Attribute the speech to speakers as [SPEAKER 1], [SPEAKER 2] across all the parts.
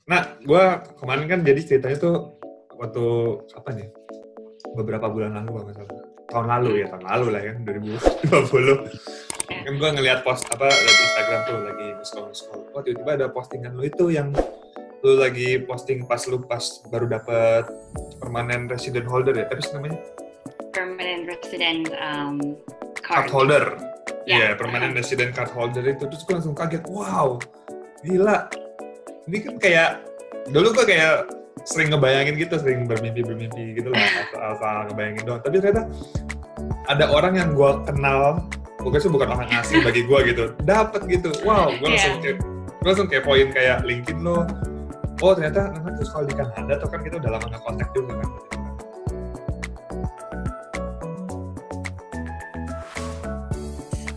[SPEAKER 1] Nah, gue kemarin kan jadi ceritanya tuh waktu kapan ya? Beberapa bulan lalu kalau nggak salah. Tahun lalu lah ya, 2020.
[SPEAKER 2] Eh,
[SPEAKER 1] Kan gue ngeliat post apa di Instagram tuh lagi scroll. Oh tiba-tiba ada postingan lu itu yang lu lagi posting pas baru dapet permanent resident holder ya, tapi namanya
[SPEAKER 2] permanent resident
[SPEAKER 1] card
[SPEAKER 2] card.
[SPEAKER 1] holder.
[SPEAKER 2] Ya,
[SPEAKER 1] Iya, permanent resident card holder itu. Terus gue langsung kaget, wow, gila. Ini kan kayak, dulu gue kayak sering ngebayangin gitu, sering bermimpi gitu lah, asal ngebayangin doang. Tapi ternyata ada orang yang gue kenal, pokoknya sih bukan orang asing bagi gue gitu, dapet gitu. Wow,
[SPEAKER 2] ya.
[SPEAKER 1] gue langsung kepoin kayak LinkedIn lo. Oh ternyata Nana tuh sekolah di Kanada, tuh kan kita udah lama nggak kontak juga kan.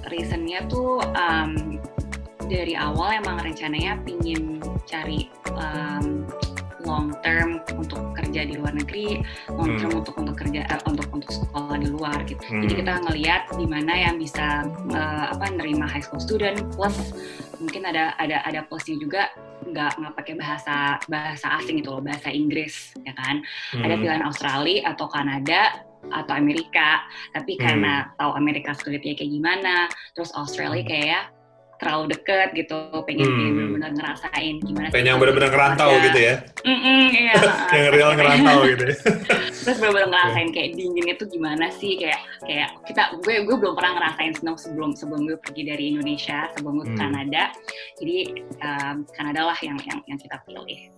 [SPEAKER 2] Reasonnya tuh dari awal emang rencananya pingin cari long term untuk kerja di luar negeri, long term untuk kerja untuk sekolah di luar gitu. Jadi kita ngelihat di mana yang bisa nerima high school student, plus mungkin ada plusnya juga nggak pakai bahasa asing gitu loh, bahasa Inggris ya kan. Ada pilihan Australia atau Kanada atau Amerika, tapi karena tahu Amerika sulitnya kayak gimana, terus Australia kayak terlalu deket gitu, pengen benar-benar ngerasain gimana sih
[SPEAKER 1] Pengen yang
[SPEAKER 2] kalau jadi
[SPEAKER 1] bener-bener ngerantau
[SPEAKER 2] keluarga.
[SPEAKER 1] gitu ya.
[SPEAKER 2] Iya,
[SPEAKER 1] Yang
[SPEAKER 2] terus
[SPEAKER 1] real
[SPEAKER 2] kayak
[SPEAKER 1] ngerantau gitu ya.
[SPEAKER 2] terus benar-benar ngerasain kayak dinginnya tuh gimana sih, kayak gue belum pernah ngerasain snow sebelum gue pergi dari Indonesia, sebelum gue ke Kanada. Jadi Kanada lah yang kita pilih.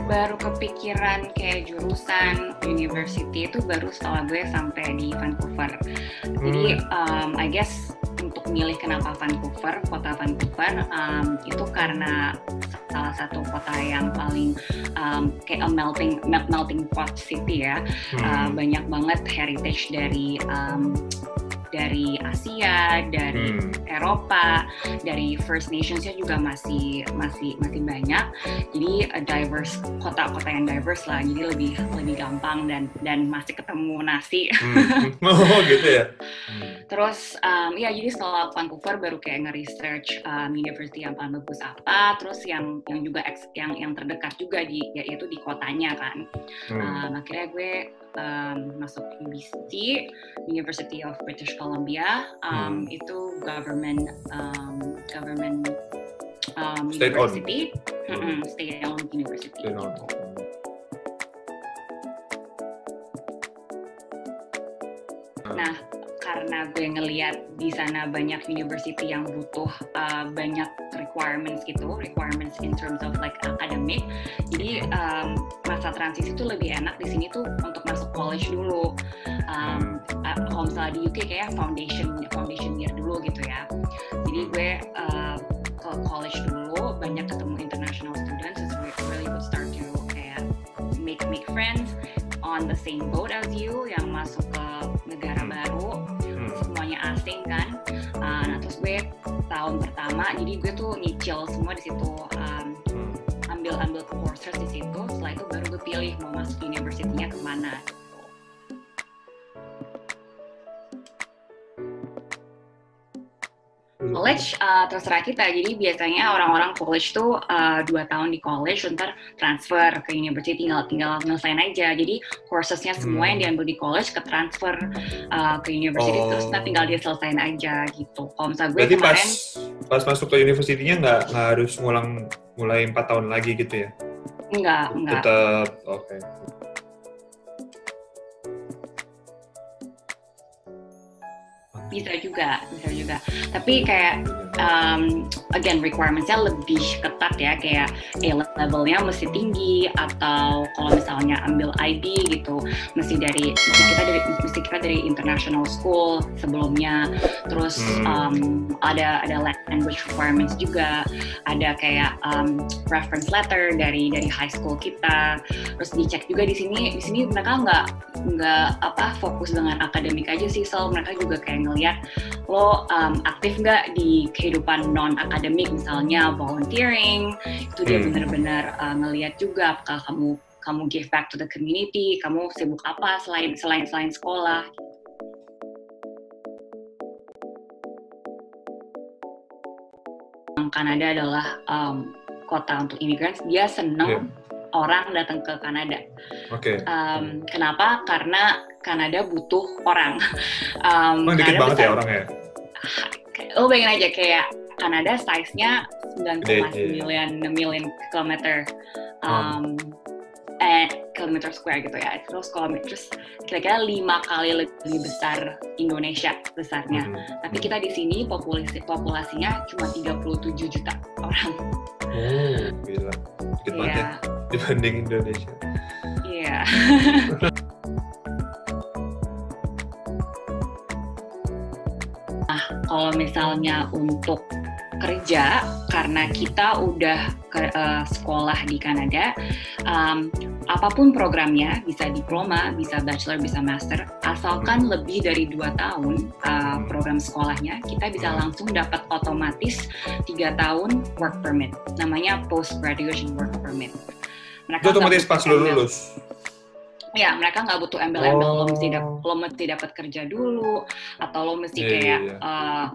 [SPEAKER 2] Baru kepikiran kayak jurusan university itu baru setelah gue sampai di Vancouver. Jadi I guess untuk milih kenapa Vancouver, kota Vancouver, itu karena salah satu kota yang paling kayak a melting pot city ya. Banyak banget heritage dari Asia, dari Eropa, dari First Nationsnya juga masih banyak. Jadi kota-kota yang diverse lah. Jadi lebih gampang dan masih ketemu nasi.
[SPEAKER 1] Oh gitu ya.
[SPEAKER 2] Terus ya jadi setelah Vancouver baru kayak nge-research university yang paling bagus apa, terus yang juga yang terdekat juga yaitu di kotanya kan. Akhirnya gue masuk UBC, University of British Columbia. Itu government university, state-owned university. Nah, karena gue ngelihat di sana banyak university yang butuh banyak requirements in terms of like academic. Jadi masa transisi tuh lebih enak di sini tuh untuk masuk college dulu. Kalau misalnya di UK kayak foundation year dulu gitu ya. Jadi gue ke college dulu, banyak ketemu international students, it's really good start to kayak make friends on the same boat as you, yang masuk ke negara baru, semuanya asing kan. Nah terus gue tahun pertama, jadi gue tuh nyicil semua di situ, ambil courses di situ. Setelah itu baru gue pilih mau masuk university-nya kemana. College terserah kita. Jadi biasanya orang-orang college tuh 2 tahun di college, ntar transfer ke university, tinggal nyelesain aja. Jadi courses-nya semua yang diambil di college ke transfer ke university, terus tinggal dia selesain aja gitu. Kalau misalnya gue
[SPEAKER 1] berarti
[SPEAKER 2] kemarin
[SPEAKER 1] pas masuk ke university-nya nggak harus mulai 4 tahun lagi gitu ya?
[SPEAKER 2] enggak.
[SPEAKER 1] Tetap oke.
[SPEAKER 2] Bisa juga. Tapi kayak again requirements-nya lebih ketat ya, kayak A-level-nya mesti tinggi, atau kalau misalnya ambil IB gitu mesti kita dari international school sebelumnya. Terus ada language requirements juga, ada kayak reference letter dari high school kita. Terus dicek juga di sini mereka nggak fokus dengan akademik aja sih, mereka juga kayak ngelihat lo aktif nggak di kehidupan non akademik, misalnya volunteering. Itu dia benar-benar ngelihat juga apakah kamu give back to the community, kamu sibuk apa selain sekolah. Kanada adalah kota untuk imigran, dia seneng orang datang ke Kanada. Kenapa? Karena Kanada butuh orang.
[SPEAKER 1] Dikit banget ya orangnya?
[SPEAKER 2] Lo bayangin aja kayak Kanada size-nya 9,9 million kilometer kilometer square gitu ya. Terus kira-kira 5 kali lebih besar Indonesia besarnya. Tapi kita di sini populasinya cuma 37 juta orang.
[SPEAKER 1] Gila. Dikit banget ya dibanding Indonesia.
[SPEAKER 2] Iya. Nah, kalau misalnya untuk kerja, karena kita udah sekolah di Kanada, apapun programnya, bisa diploma, bisa bachelor, bisa master, asalkan lebih dari 2 tahun program sekolahnya, kita bisa langsung dapat otomatis 3 tahun work permit, namanya post graduation work permit.
[SPEAKER 1] Itu otomatis pas lulus?
[SPEAKER 2] Ya, mereka nggak butuh embel-embel, lo mesti dapat kerja dulu, atau lo mesti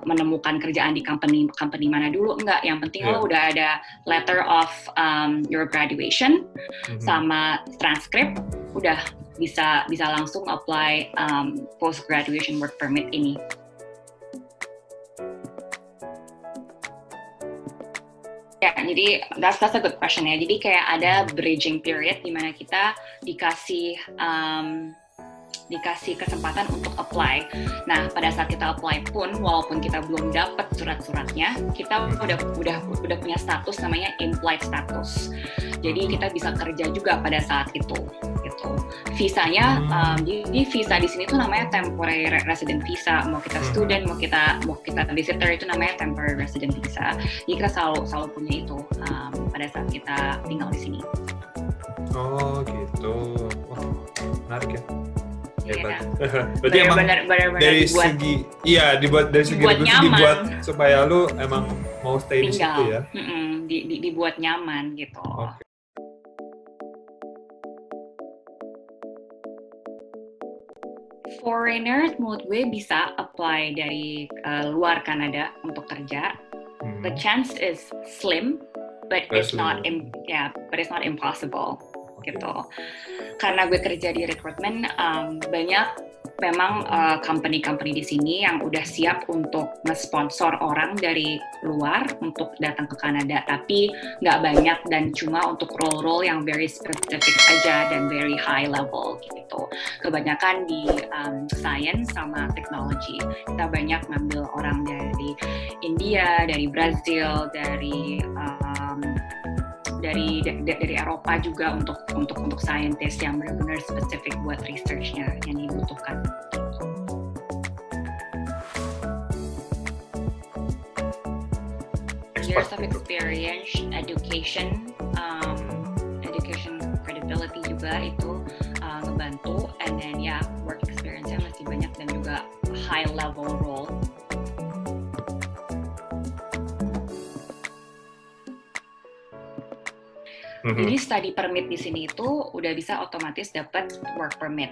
[SPEAKER 2] menemukan kerjaan di company mana dulu. Enggak, yang penting lo udah ada letter of your graduation sama transcript, udah bisa langsung apply post graduation work permit ini. Ya, jadi that's a good question ya. Jadi kayak ada bridging period di mana kita dikasih kesempatan untuk apply. Nah, pada saat kita apply pun, walaupun kita belum dapat surat-suratnya, kita udah punya status namanya implied status. Jadi kita bisa kerja juga pada saat itu. Gitu. Visanya, jadi visa di sini tuh namanya temporary resident visa. Mau kita student, mau kita visitor, itu namanya temporary resident visa. Jadi kita selalu punya itu pada saat kita tinggal di sini.
[SPEAKER 1] Oh gitu, menarik ya.
[SPEAKER 2] Hebat.
[SPEAKER 1] Berarti emang dari segi dibuat supaya lu emang mau stay di situ ya.
[SPEAKER 2] Dibuat nyaman gitu.
[SPEAKER 1] Okay.
[SPEAKER 2] Foreigners menurut gue bisa apply dari luar Kanada untuk kerja. The chance is slim, but it's not impossible.
[SPEAKER 1] Okay.
[SPEAKER 2] Gitu. Karena gue kerja di recruitment, banyak memang company-company di sini yang udah siap untuk nge-sponsor orang dari luar untuk datang ke Kanada, tapi nggak banyak dan cuma untuk role-role yang very specific aja dan very high level gitu. Kebanyakan di science sama technology. Kita banyak ngambil orang dari India, dari Brazil, dari Eropa juga untuk scientist yang benar-benar spesifik buat research-nya yang dibutuhkan. Years of experience, education credibility juga itu ngebantu, and then work experience-nya masih banyak dan juga high level role. Jadi study permit di sini itu udah bisa otomatis dapat work permit.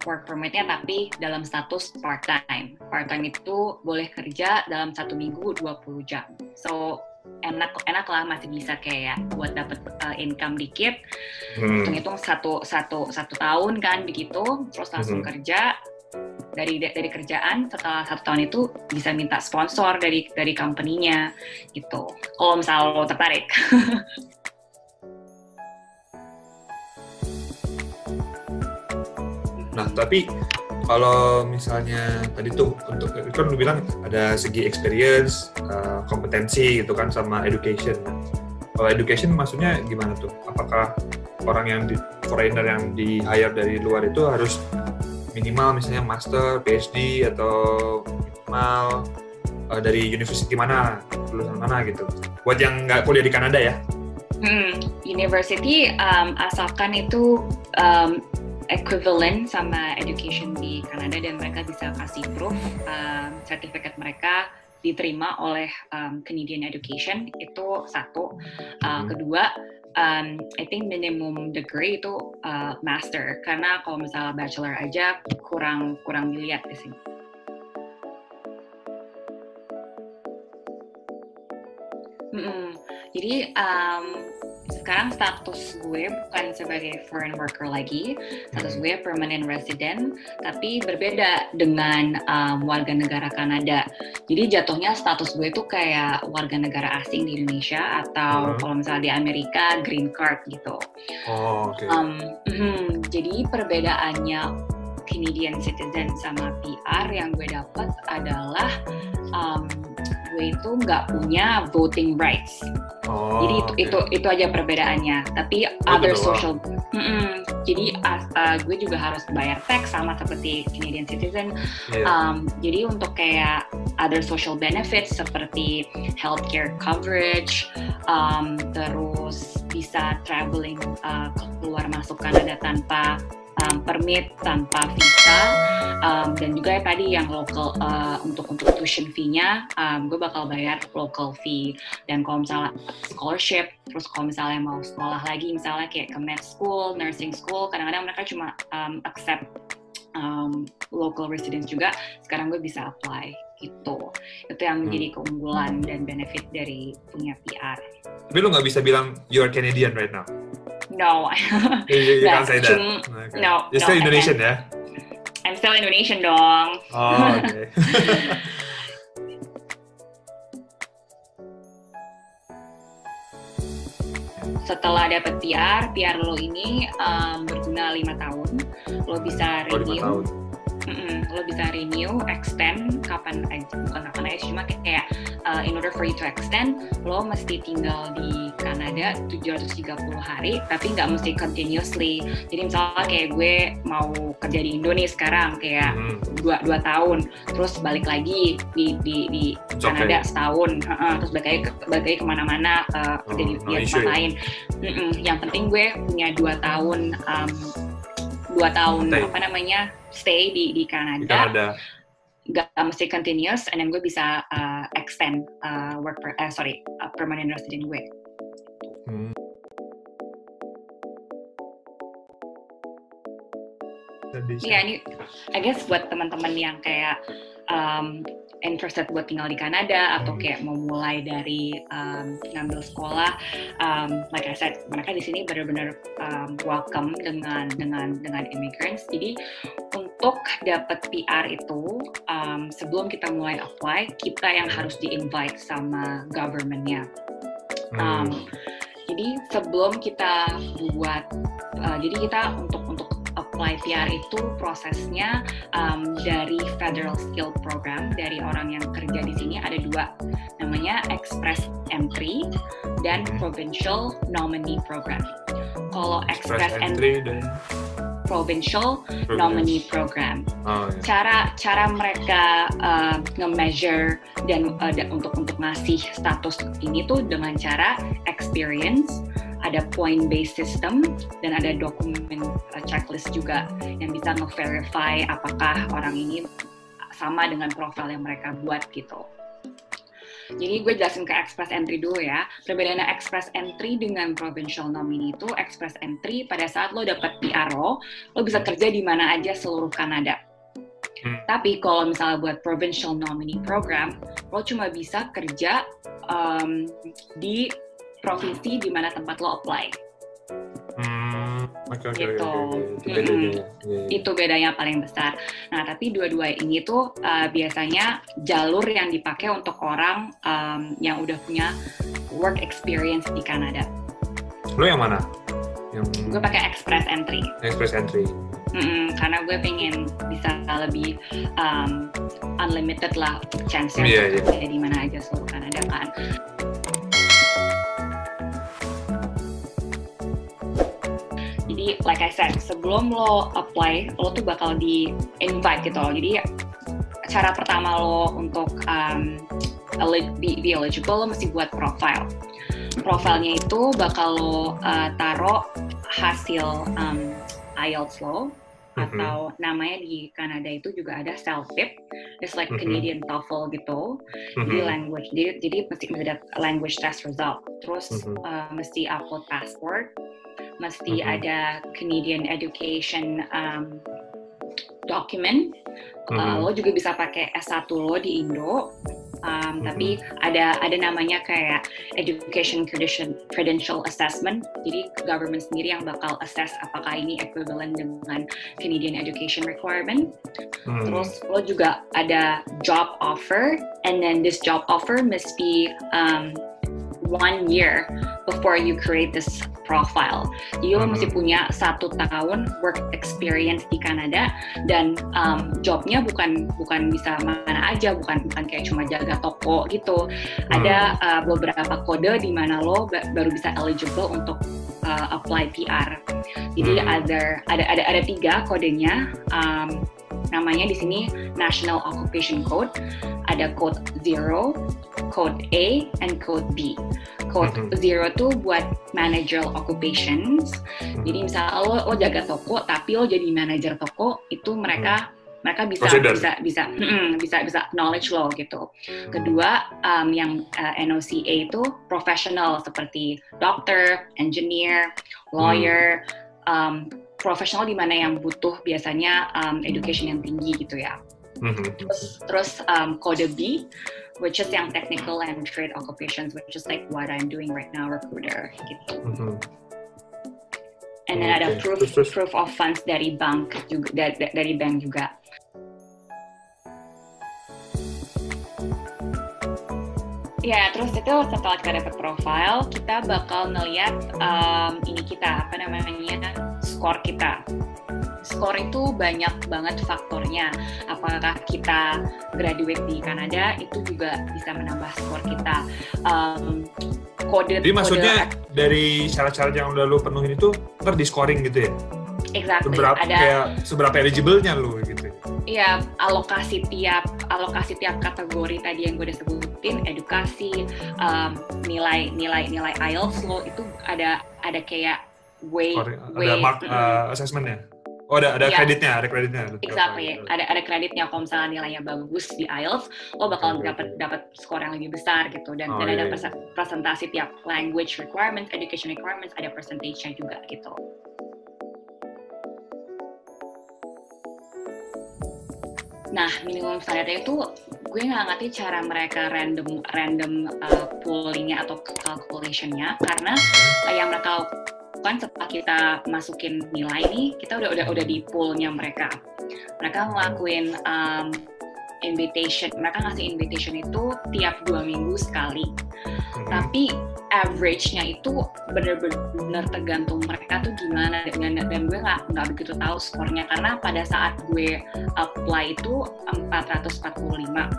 [SPEAKER 2] Work permitnya tapi dalam status part time. Part time itu boleh kerja dalam 1 minggu 20 jam. So enak lah, masih bisa kayak buat dapat income dikit. Hitung-hitung satu tahun kan begitu, terus langsung kerja. Dari kerjaan, setelah 1 tahun itu bisa minta sponsor dari company-nya gitu. Kalau misalnya lo tertarik.
[SPEAKER 1] Nah, tapi kalau misalnya tadi tuh untuk kan lu bilang ada segi experience, kompetensi gitu kan, sama education. Kalau education maksudnya gimana tuh? Apakah orang yang foreigner yang di hire dari luar itu harus minimal misalnya master, PhD atau minimal dari university mana, lulusan mana gitu? Buat yang nggak kuliah di Kanada ya?
[SPEAKER 2] University asalkan itu equivalent sama education di Kanada dan mereka bisa kasih proof sertifikat mereka diterima oleh Canadian Education, itu satu. Kedua, I think minimum degree itu master, karena kalau misalnya bachelor aja kurang dilihat di sini. Jadi sekarang status gue bukan sebagai foreign worker lagi, status gue permanent resident, tapi berbeda dengan warga negara Kanada. Jadi jatuhnya status gue itu kayak warga negara asing di Indonesia atau kalau misalnya di Amerika green card gitu.
[SPEAKER 1] Oh, oke.
[SPEAKER 2] Jadi perbedaannya Canadian citizen sama PR yang gue dapat adalah gue itu nggak punya voting rights. Jadi itu aja perbedaannya. Tapi other social, jadi gue juga harus bayar tax sama seperti Canadian citizen. Jadi untuk kayak other social benefits seperti healthcare coverage, terus bisa traveling keluar masuk Kanada tanpa permit, tanpa visa, dan juga tadi yang local untuk tuition fee-nya gue bakal bayar local fee. Dan kalau misalnya scholarship, terus kalau misalnya mau sekolah lagi misalnya kayak ke med school, nursing school, kadang-kadang mereka cuma accept local residents juga. Sekarang gue bisa apply gitu. Itu yang menjadi keunggulan dan benefit dari punya PR.
[SPEAKER 1] Tapi lu nggak bisa bilang you're Canadian right now?
[SPEAKER 2] No.
[SPEAKER 1] You can't say that. Okay.
[SPEAKER 2] No.
[SPEAKER 1] You're still Indonesian, ya?
[SPEAKER 2] I'm still Indonesian dong.
[SPEAKER 1] Oh, okay.
[SPEAKER 2] Setelah dapat PR lo ini berguna 5 tahun. Lo bisa renew. Lo bisa renew, extend bukan kapan aja, cuma kayak in order for you to extend, lo mesti tinggal di Kanada 730 hari, tapi nggak mesti continuously. Jadi misalnya kayak gue mau kerja di Indonesia sekarang kayak 2 tahun, terus balik lagi di Kanada setahun, terus balik lagi kemana-mana kerja di tempat lain. Yang penting gue punya 2 tahun stay di Kanada. Gak mesti continuous, and then gue bisa extend permanent resident gue. Ini I guess buat teman-teman yang kayak interested buat tinggal di Kanada atau kayak mau mulai dari ngambil sekolah, like I said, mereka di sini benar-benar welcome dengan immigrants. Jadi untuk dapat PR itu sebelum kita mulai apply, kita yang harus di-invite sama government-nya. Jadi sebelum kita buat, jadi kita untuk apply PR itu prosesnya dari Federal Skill Program, dari orang yang kerja di sini ada 2, namanya Express Entry dan Provincial Nominee Program. Kalau Express Entry dan Provincial Nominee Program. Cara mereka nge-measure dan untuk ngasih status ini tuh dengan cara experience, ada point-based system, dan ada dokumen checklist juga yang bisa nge-verify apakah orang ini sama dengan profil yang mereka buat gitu. Jadi gue jelasin ke Express Entry dulu ya. Perbedaannya Express Entry dengan Provincial Nominee itu, Express Entry pada saat lo dapat PR lo bisa kerja di mana aja seluruh Kanada. Tapi kalau misalnya buat Provincial Nominee Program, lo cuma bisa kerja di provinsi di mana tempat lo apply. Itu bedanya paling besar. Nah, tapi dua-dua ini tuh biasanya jalur yang dipakai untuk orang yang udah punya work experience di Kanada.
[SPEAKER 1] Lo yang mana?
[SPEAKER 2] Gue pakai Express Entry.
[SPEAKER 1] Express Entry.
[SPEAKER 2] Karena gue pengen bisa lebih unlimited lah chance-nya untuk kerja di mana aja seluruh Kanada kan. Jadi, like I said, sebelum lo apply, lo tuh bakal di-invite gitu loh. Jadi, cara pertama lo untuk be eligible, lo mesti buat profile. Profilnya itu bakal lo taruh hasil IELTS lo, atau namanya di Kanada itu juga ada CELTIP, it's like Canadian TOEFL gitu. Jadi language, jadi mesti ada language test result. Terus mesti upload passport, mesti ada Canadian education document. Lo juga bisa pakai S1 lo di Indo. Tapi ada namanya kayak education credential assessment. Jadi government sendiri yang bakal assess apakah ini equivalent dengan Canadian education requirement. Terus lo juga ada job offer, and then this job offer must be 1 year before you create this profile. Jadi lo mesti punya 1 tahun work experience di Kanada, dan jobnya bukan bisa mana aja, bukan kayak cuma jaga toko gitu. Ada beberapa kode di mana lo baru bisa eligible untuk apply PR. Jadi ada 3 kodenya. Namanya di sini National Occupation Code, ada code 0, code A, and code B. Code 0 tuh buat managerial occupations. Jadi misalnya lo jaga toko, tapi lo jadi manajer toko, itu mereka bisa acknowledge lo gitu. Kedua, yang NOCA itu professional seperti dokter, engineer, lawyer, profesional di mana yang butuh biasanya education yang tinggi gitu ya. Terus kode B, which is yang technical and trade occupations, which is like what I'm doing right now, recruiter gitu. And then ada proof of funds dari bank juga, dari bank juga. Ya, terus itu setelah kita dapat profile, kita bakal ngeliat ini kita, apa namanya, skor kita. Skor itu banyak banget faktornya. Apakah kita graduate di Kanada, itu juga bisa menambah skor kita.
[SPEAKER 1] Jadi maksudnya dari syarat-syarat yang udah lo penuhin itu ntar di scoring gitu ya?
[SPEAKER 2] Exactly.
[SPEAKER 1] Seberapa eligible-nya lo gitu?
[SPEAKER 2] Iya, alokasi tiap kategori tadi yang gue udah sebutin, edukasi, nilai IELTS lo itu ada kayak
[SPEAKER 1] assessment-nya. Oh, ada kreditnya, ada kreditnya.
[SPEAKER 2] Exactly. Ada kreditnya. Kalau misalnya nilainya bagus di IELTS, lo bakal dapat skor yang lebih besar gitu. Dan ada presentasi tiap language requirements, education requirements, ada percentage-nya juga gitu. Nah, minimum standarnya itu gue nggak ngerti cara mereka random pooling-nya atau calculation-nya, karena yang mereka lakukan setelah kita masukin nilai nih, kita udah di pool-nya mereka. Mereka ngelakuin mereka ngasih invitation itu tiap 2 minggu sekali. Tapi average-nya itu benar-benar tergantung mereka tuh gimana, dan gue nggak begitu tahu skornya, karena pada saat gue apply itu 445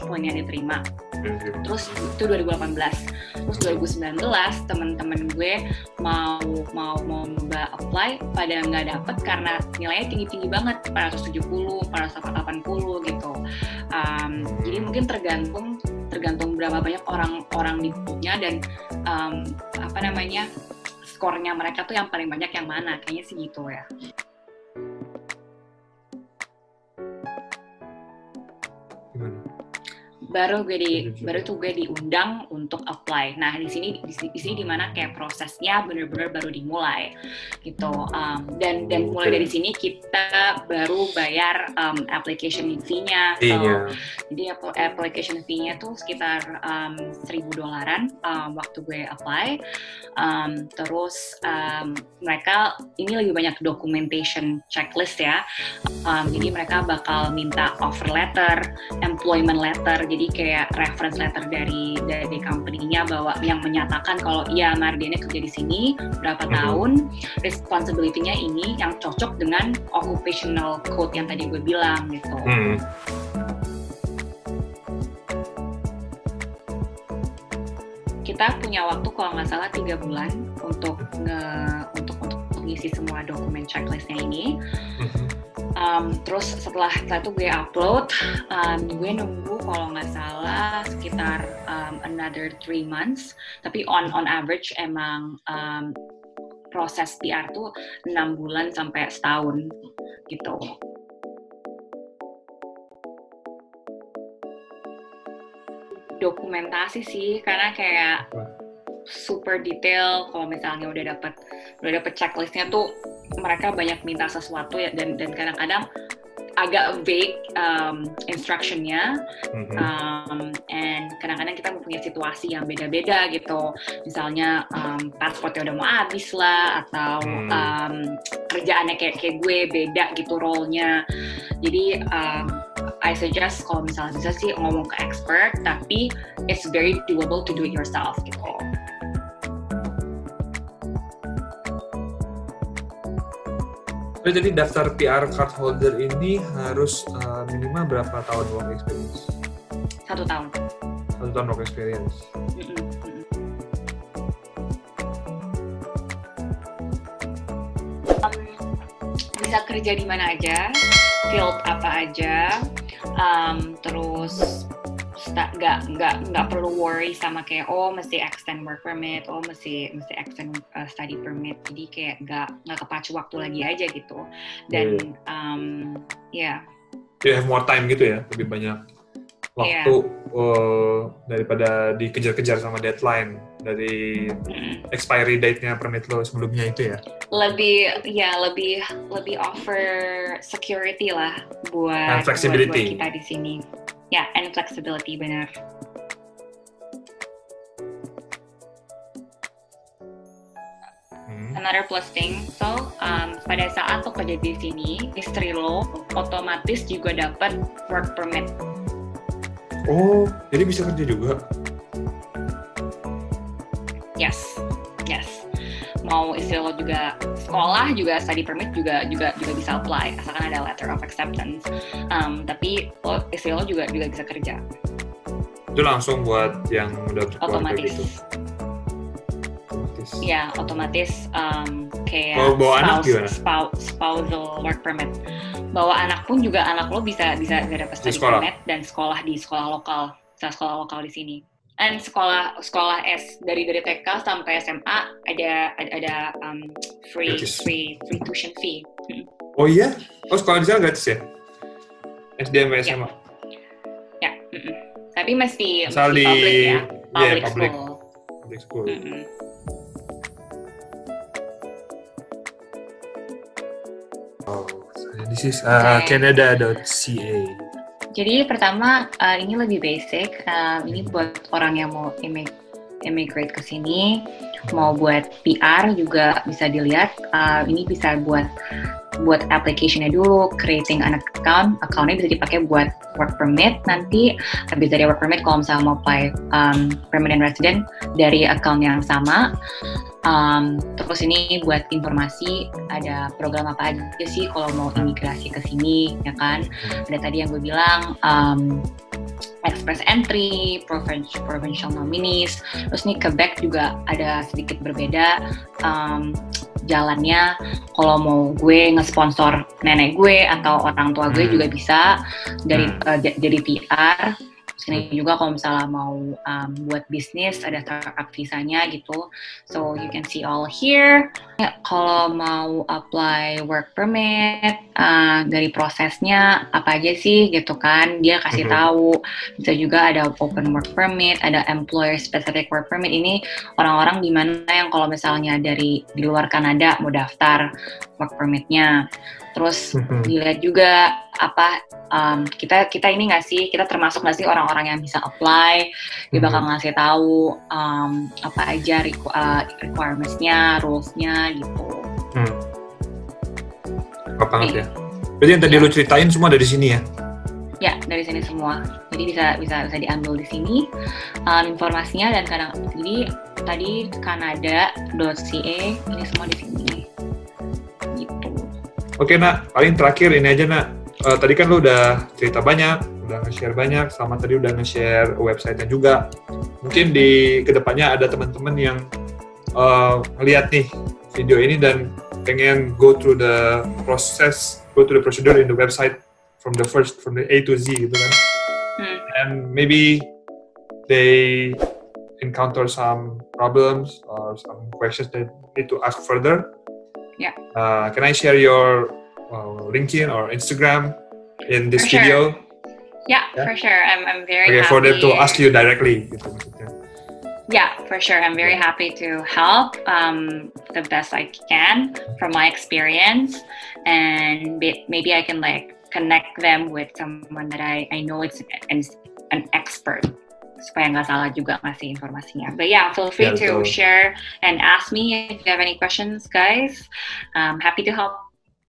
[SPEAKER 2] poinnya diterima. Terus itu 2018. Terus 2019 teman-teman gue mau apply, pada nggak dapet karena nilainya tinggi banget, 470, 480 gitu. Jadi mungkin tergantung berapa banyak orang di poolnya, dan skornya mereka tuh yang paling banyak yang mana, kayaknya sih gitu ya. Baru gue diundang untuk apply. Nah, di sini dimana kayak prosesnya benar-benar baru dimulai gitu. Dan mulai dari sini kita baru bayar application fee-nya. Jadi application fee-nya tuh sekitar $1,000 waktu gue apply. Terus mereka ini lebih banyak documentation checklist ya. Jadi mereka bakal minta offer letter, employment letter. Jadi kayak reference letter dari company-nya bahwa yang menyatakan kalau iya Mardiana kerja di sini berapa tahun, responsibility-nya ini yang cocok dengan occupational code yang tadi gue bilang gitu. Kita punya waktu kalau nggak salah 3 bulan untuk ngisi semua dokumen checklist-nya ini. Terus setelah itu gue upload, gue nunggu kalau nggak salah sekitar another 3 months. Tapi on average emang proses PR tuh 6 bulan sampai setahun gitu. Dokumentasi sih, karena kayak super detail. Kalau misalnya udah dapet checklistnya tuh mereka banyak minta sesuatu ya, dan kadang-kadang agak vague instructionnya, and kadang-kadang kita punya situasi yang beda-beda gitu, misalnya pasportnya udah mau habis lah, atau kerjaannya kayak gue beda gitu role-nya. Jadi I suggest kalau misalnya bisa sih ngomong ke expert, tapi it's very doable to do it yourself gitu.
[SPEAKER 1] Jadi daftar PR card holder ini harus minimal berapa tahun work experience?
[SPEAKER 2] 1 tahun.
[SPEAKER 1] 1 tahun work experience.
[SPEAKER 2] Bisa kerja di mana aja, field apa aja, terus nggak perlu worry sama kayak mesti extend work permit, mesti extend study permit. Jadi kayak nggak kepacu waktu lagi aja gitu. Dan
[SPEAKER 1] You have more time gitu ya, lebih banyak waktu daripada dikejar-kejar sama deadline dari expiry date-nya permit lo sebelumnya itu ya. Lebih offer security lah buat kita di sini. Ya, and flexibility, benar. Another plus thing, pada saat lo kerja di sini, istri lo otomatis juga dapat work permit. Oh, jadi bisa kerja juga?
[SPEAKER 2] Yes. Mau istri lo juga sekolah, juga study permit juga bisa apply, asalkan ada letter of acceptance. Tapi istri lo juga bisa kerja.
[SPEAKER 1] Itu langsung buat yang udah berkeluarga gitu?
[SPEAKER 2] Ya, otomatis kayak spousal work permit. Bawa anak pun juga, anak lo bisa dapat study permit dan sekolah di sekolah lokal di sini. Dan sekolah S dari TK sampai SMA ada free tuition fee.
[SPEAKER 1] Oh iya? Oh, sekolah di sana gratis ya? SD sampai SMA?
[SPEAKER 2] Ya. Tapi mesti public ya. Public school.
[SPEAKER 1] This is Canada.ca.
[SPEAKER 2] Jadi pertama ini lebih basic. Ini buat orang yang mau immigrate ke sini, mau buat PR juga bisa dilihat. Ini bisa buat application-nya dulu, creating an account. Account-nya bisa dipakai buat work permit. Nanti habis dari work permit, kalau misalnya mau apply permanent resident dari account yang sama. Terus ini buat informasi, ada program apa aja sih kalau mau imigrasi ke sini, ya kan? Ada tadi yang gue bilang, express entry, provincial nominees. Terus nih Quebec juga ada sedikit berbeda jalannya. Kalau mau gue nge-sponsor nenek gue atau orang tua gue juga bisa jadi PR. Terus ini juga kalau misalnya mau buat bisnis, ada startup visanya gitu. So you can see all here. Kalau mau apply work permit, dari prosesnya apa aja sih gitu kan, dia kasih tahu. Bisa juga ada open work permit, ada employer specific work permit. Ini orang-orang di mana yang kalau misalnya di luar Kanada mau daftar work permitnya. Terus dilihat juga apa kita ini nggak sih, kita termasuk nggak sih orang-orang yang bisa apply. Dia bakal ngasih tahu apa aja requirements-nya, rules-nya gitu.
[SPEAKER 1] Apa banget ya. Berarti yang tadi lu ceritain semua dari sini ya?
[SPEAKER 2] Ya, dari sini semua. Jadi bisa diambil di sini informasinya, dan jadi tadi Canada.ca ini semua di sini. Gitu.
[SPEAKER 1] Oke, Nak, paling terakhir ini aja, Nak. Tadi kan lu udah cerita banyak, udah nge-share banyak, sama tadi udah nge-share website-nya juga. Mungkin di kedepannya ada teman-teman yang ngeliat nih video ini dan pengen go through the procedure in the website from the A to Z gitu kan. And maybe they encounter some problems or some questions they need to ask further.
[SPEAKER 2] Yeah.
[SPEAKER 1] Can I share your LinkedIn or Instagram in this video?
[SPEAKER 2] Yeah, for sure. I'm very happy.
[SPEAKER 1] For them to ask you directly. Gitu, maksudnya.
[SPEAKER 2] Yeah, for sure. I'm very happy to help the best I can from my experience, and maybe I can connect them with someone that I know it's an expert, supaya nggak salah juga ngasih informasinya. But yeah, feel free to share and ask me if you have any questions, guys. Happy to help.